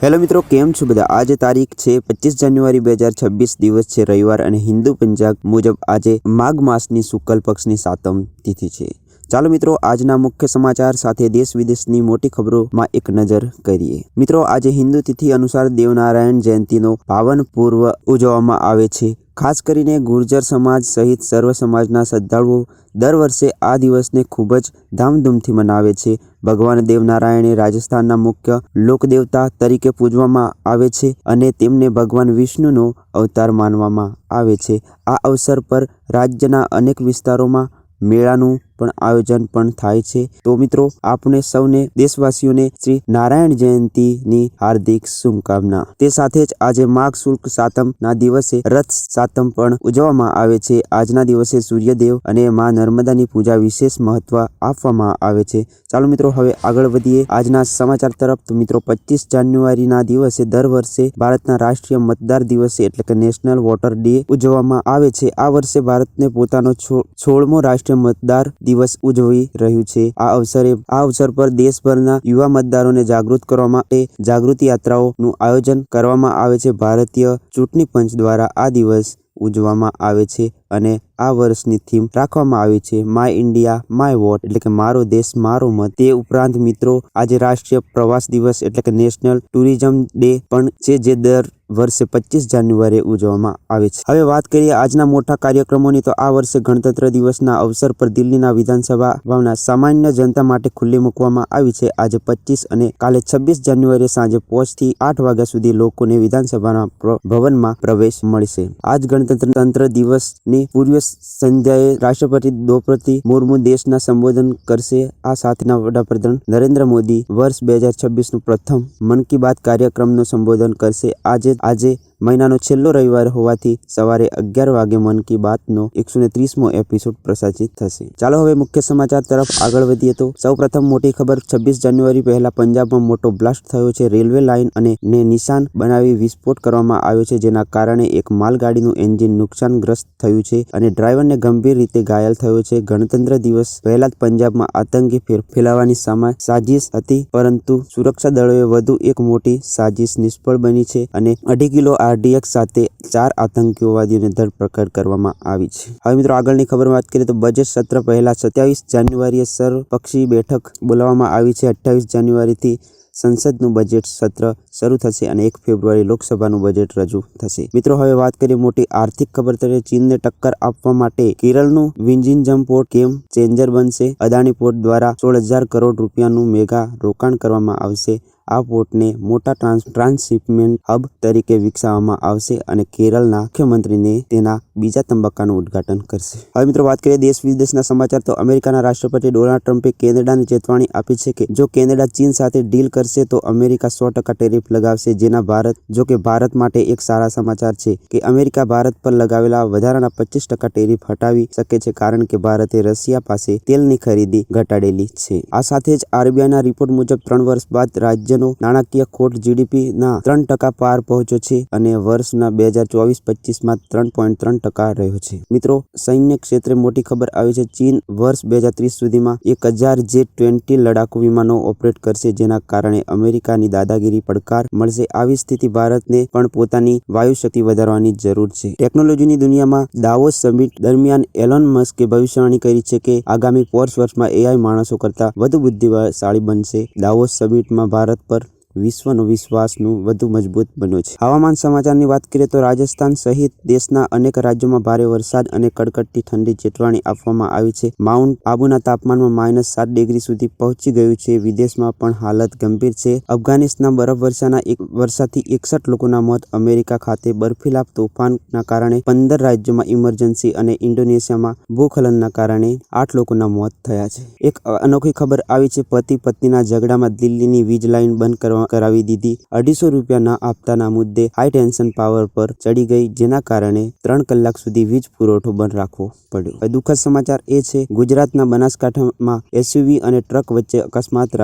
Hello મિત્રો, કેમ છો બધા? આજે તારીખ છે 25 જાન્યુઆરી 2026, દિવસ છે રવિવાર અને હિન્દુ પંચાંગ મુજબ આજે માઘ માસની શુક્લ પક્ષની 7મ તિથિ છે। ચાલો મિત્રો, આજના મુખ્ય સમાચાર સાથે દેશ વિદેશની મોટી ખબરોમાં એક નજર કરીએ। મિત્રો, આજે હિન્દુ તિથિ અનુસાર દેવનારાયણ જયંતિનો પાવન પર્વ ઉજવવામાં આવે છે। ખાસ કરીને ગુર્જર સમાજ સહિત સર્વ સમાજના શ્રદ્ધાળુઓ દર વર્ષે આ દિવસને ખૂબ જ ધામધૂમથી મનાવે છે। ભગવાન દેવનારાયણે રાજસ્થાનના મુખ્ય લોકદેવતા તરીકે પૂજવામાં આવે છે અને તેમને ભગવાન વિષ્ણુનો અવતાર માનવામાં આવે છે। આ અવસર પર રાજ્યના અનેક વિસ્તારોમાં મેળાનું પણ આયોજન પણ થાય છે। તો મિત્રો, આપણે સૌને દેશવાસીઓને શ્રી નારાયણ જયંતીની હાર્દિક શુભકામના। તે સાથે જ આજે માઘ શુક્લ 7મના દિવસે રથ 7મ પણ ઉજવવામાં આવે છે। આજના દિવસે સૂર્યદેવ અને માં નર્મદાની પૂજા વિશેષ મહત્વ આપવામાં આવે છે। ચાલો મિત્રો, હવે આગળ વધીએ આજના સમાચાર તરફ। તો મિત્રો, 25 જાન્યુઆરીના દિવસે દર વર્ષે ભારતના રાષ્ટ્રીય મતદાર દિવસે એટલે કે નેશનલ વોટર ડે ઉજવવામાં આવે છે। આ વર્ષે ભારતને પોતાનો 16મો રાષ્ટ્રીય મતદાર દિવસ ઉજવી રહ્યું છે। આ અવસર પર દેશભરના યુવા મતદારોને જાગૃત કરવા માટે જાગૃતિ યાત્રાઓનું આયોજન કરવામાં આવે છે। ભારતીય ચૂંટણી પંચ દ્વારા આ દિવસ ઉજવવામાં આવે છે અને આ વર્ષની થીમ રાખવામાં આવી છે માય ઇન્ડિયા માય વોટ એટલે કે મારો દેશ મારો મત। તે ઉપરાંત મિત્રો, આજે રાષ્ટ્રીય પ્રવાસ દિવસ એટલે કે નેશનલ ટુરિઝમ ડે પણ છે, જે દર વર્ષે 25 જાન્યુઆરીએ ઉજવવામાં આવે છે। હવે વાત કરીએ આજના મોટા કાર્યક્રમોની, તો આ વર્ષે ગણતંત્ર દિવસના અવસર પર દિલ્હીના વિધાનસભા ભવન સામાન્ય જનતા માટે ખુલ્લી મૂકવામાં આવી છે। આજે 25 અને કાલે 26 જાન્યુઆરીએ સાંજે 5 થી 8 વાગ્યા સુધી લોકોને વિધાનસભાના ભવનમાં પ્રવેશ મળશે। આજ ગણતંત્ર દિવસની પૂર્વ સંધ્યાએ રાષ્ટ્રપતિ દ્રૌપદી મુર્મુ દેશના સંબોધન કરશે। આ સાથેના વડાપ્રધાન નરેન્દ્ર મોદી વર્ષ 2026નું પ્રથમ મન કી બાત કાર્યક્રમનું સંબોધન કરશે। આજે મહિનાનો છેલ્લો રવિવાર હોવાથી સવારે 11 વાગે મન કી બાતનો 130મો એપિસોડ પ્રસારિત થશે। ચાલો હવે મુખ્ય સમાચાર તરફ આગળ વધીએ। તો સૌપ્રથમ મોટી ખબર, 26 જાન્યુઆરી પહેલા પંજાબમાં મોટો બ્લાસ્ટ થયો છે। રેલવે લાઇન ને નિશાન બનાવી વિસ્ફોટ કરવામાં આવ્યો છે, જેના કારણે એક માલગાડીનું એન્જિન નુકસાનગ્રસ્ત થયું છે અને ડ્રાઈવરને ગંભીર રીતે ઘાયલ થયો છે। ગણતંત્ર દિવસ પહેલા જ પંજાબમાં આતંકી ફેલાવવાની સાજિશ હતી, પરંતુ સુરક્ષા દળોએ વધુ એક મોટી સાજિશ નિષ્ફળ બની છે અને 2.5 કિલો RDX સાથે 4 આતંકવાદીઓની ધરપકડ કરવામાં આવી છે। હવે મિત્રો, આગળની ખબર વાત કરીએ તો બજેટ સત્ર પહેલા 27 જાન્યુઆરીએ સર્વપક્ષીય બેઠક બોલાવવામાં આવી છે। 28 જાન્યુઆરીથી સંસદનું બજેટ સત્ર શરૂ થશે અને 1 ફેબ્રુઆરી લોકસભાનું બજેટ રજૂ થશે। મિત્રો, હવે વાત કરીએ મોટી આર્થિક ખબર તરીકે, ચીનને ટક્કર આપવા માટે કેરળનું વિંઝિનમ પોર્ટ ગેમ ચેન્જર બનશે। અદાણી પોર્ટ દ્વારા 16,000 કરોડ રૂપિયાનું મેગા રોકાણ કરવામાં આવશે। આ પોર્ટને મોટા ટ્રાન્સશિપમેન્ટ હબ તરીકે વિકસાવવામાં આવશે અને કેરળના મુખ્યમંત્રીને તેના બીજા તબક્કાનું ઉદ્ઘાટન કરશે। હવે મિત્રો, વાત કરીએ દેશ વિદેશના સમાચાર, તો અમેરિકાના રાષ્ટ્રપતિ ડોનાલ્ડ ટ્રમ્પે કેનેડાને ચેતવણી આપી છે કે જો કેનેડા ચીન સાથે ડીલ કરશે તો અમેરિકા 100% ટેરિફ લગાવશે। જો કે ભારત માટે એક સારા સમાચાર છે કે અમેરિકા ભારત પર લગાવેલા વધારાના 25% ટેરિફ હટાવી શકે છે, કારણ કે ભારતે રશિયા પાસે તેલની ખરીદી ઘટાડેલી છે। આ સાથે જ RBIના રિપોર્ટ મુજબ 3 વર્ષ બાદ રાજ્યનો નાણાકીય ખોટ GDPના 3% પાર પહોંચ્યો છે અને વર્ષના 2024-25માં 3.3% રહ્યો છે। મિત્રો, સૈન્ય ક્ષેત્રે મોટી ખબર આવી છે। ચીન વર્ષ 2030 સુધીમાં 1000 J-20 લડાકુ વિમાનો ઓપરેટ કરશે, જેના કારણે અમેરિકાની દાદાગીરી પડકાર મળશે। આવી સ્થિતિ ભારતને પણ પોતાની વાયુ શક્તિ વધારવાની જરૂર છે। ટેકનોલોજીની દુનિયામાં દાવોસ સમિટ દરમિયાન એલોન મસ્કે ભવિષ્યવાણી કરી છે કે આગામી 4 વર્ષમાં AI માણસો કરતાં વધુ બુદ્ધિશાળી બનશે। દાવોસ સમિટમાં ભારત પર વિશ્વનો વિશ્વાસનું વધુ મજબૂત બન્યો છે। હવામાન સમાચારની વાત કરીએ તો રાજસ્થાન સહિત દેશના અનેક રાજ્યોમાં ભારે વરસાદ અને કડકડતી ઠંડી ચેતવણી આપવામાં આવી છે। માઉન્ટ આબુના તાપમાનમાં -7 ડિગ્રી સુધી પહોંચી ગયું છે। વિદેશમાં પણ હાલત ગંભીર છે। અફઘાનિસ્તાનમાં બરફવર્ષાથી 61 લોકોના મોત। અમેરિકા ખાતે બર્ફીલા તોફાનના કારણે 15 રાજ્યોમાં ઇમરજન્સી અને ઇન્ડોનેશિયામાં ભૂસ્ખલનના કારણે 8 લોકોના મોત થયા છે। એક અનોખી ખબર આવી છે। પતિ પત્નીના ઝઘડામાં દિલ્હીની વીજ લાઇન બંધ કરાવી દીધી। 250 રૂપિયા ન આપતાના મુદ્દે હાઈ ટેન્શન પાવર પર ચડી ગઈ, જેના કારણે 3 કલાક સુધી વીજ પુરવઠો બંધ રાખવો પડ્યો। દુઃખદ સમાચાર એ છે, ગુજરાતના બનાસકાંઠામાં SUV અને ટ્રક વચ્ચે અકસ્માત,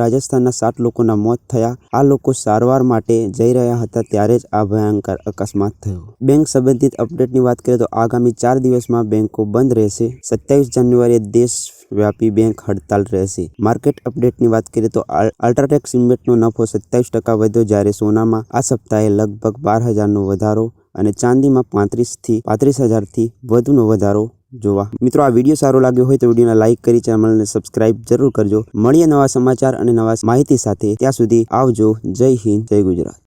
રાજસ્થાનના 7 લોકોના મોત થયા। આ લોકો સારવાર માટે જઈ રહ્યા હતા ત્યારે જ આ ભયંકર અકસ્માત થયો। બેંક સંબંધિત અપડેટની વાત કરીએ તો આગામી 4 દિવસમાં બેંકો બંધ રહેશે। 27 જાન્યુઆરીએ દેશવ્યાપી બેંક હડતાલ રહેશે। માર્કેટ અપડેટની વાત કરીએ તો અલ્ટ્રાટેક સિમેન્ટનો નફો 27% વધ્યો, જ્યારે સોનામાં આ સપ્તાહે લગભગ 12,000નો વધારો અને ચાંદીમાં 35,000થી વધુનો વધારો જોવા. મિત્રો, આ વિડીયો સારો લાગ્યો હોય તો વિડીયોને લાઇક કરી ચેનલને સબસ્ક્રાઇબ જરૂર કરજો. મળીએ નવા સમાચાર અને નવા માહિતી સાથે. ત્યાં સુધી આવજો. જય હિન્દ, જય ગુજરાત.